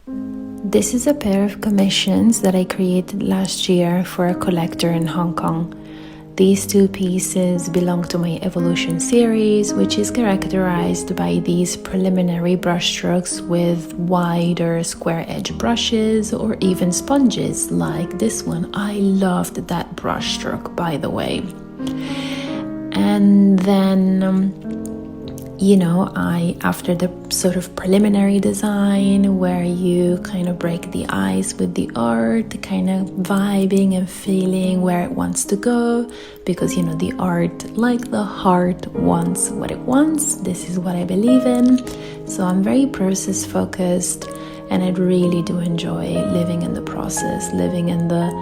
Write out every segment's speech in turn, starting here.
This is a pair of commissions that I created last year for a collector in Hong Kong. These two pieces belong to my Evolution series, which is characterized by these preliminary brushstrokes with wider square edge brushes or even sponges like this one. I loved that brushstroke, by the way. And then after the sort of preliminary design where you kind of break the ice with the art, kind of vibing and feeling where it wants to go, because the art, like the heart, wants what it wants. This is what I believe in. So I'm very process focused, and I really do enjoy living in the process, living in the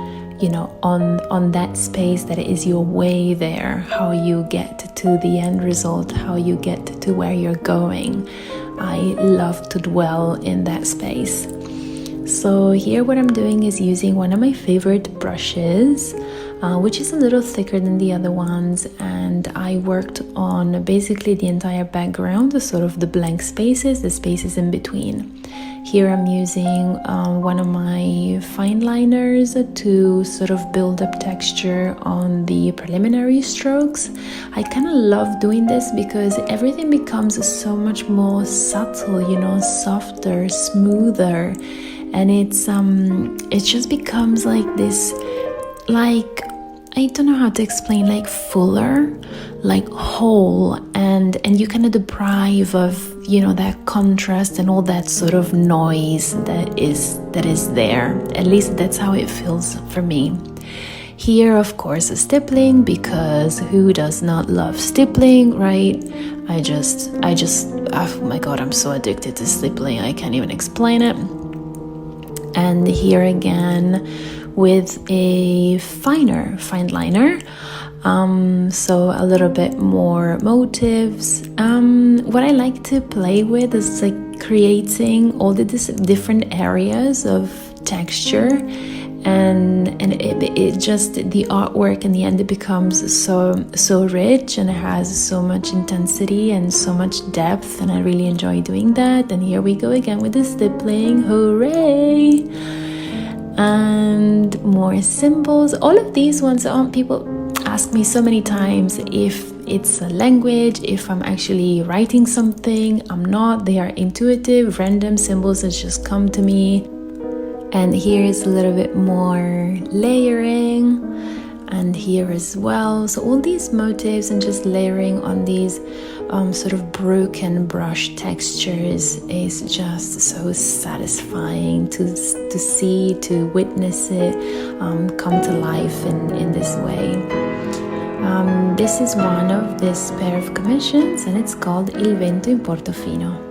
on that space that is your way there, how you get to the end result, how you get to where you're going. I love to dwell in that space. So here what I'm doing is using one of my favorite brushes, which is a little thicker than the other ones, and I worked on basically the entire background, the sort of the blank spaces, the spaces in between. Here I'm using one of my fine liners to sort of build up texture on the preliminary strokes. I kind of love doing this because everything becomes so much more subtle, softer, smoother, and it just becomes like this, like, I don't know how to explain, like fuller, like whole, and you kind of deprive of that contrast and all that sort of noise that is there. At least that's how it feels for me. Here, of course, is stippling, because who does not love stippling, right? I just oh my god, I'm so addicted to stippling, I can't even explain it. And here again with a fine liner, so a little bit more motives. What I like to play with is like creating all the different areas of texture, and it just, the artwork in the end, it becomes so rich, and it has so much intensity and so much depth, and I really enjoy doing that. And here we go again with the stippling, hooray! And more symbols. All of these ones, people ask me so many times if it's a language, if I'm actually writing something. I'm not. They are intuitive, random symbols that just come to me. And here is a little bit more layering, and here as well. So all these motifs and just layering on these sort of broken brush textures is just so satisfying to see, to witness it come to life in this way. This is one of this pair of commissions, and it's called Il vento in Portofino.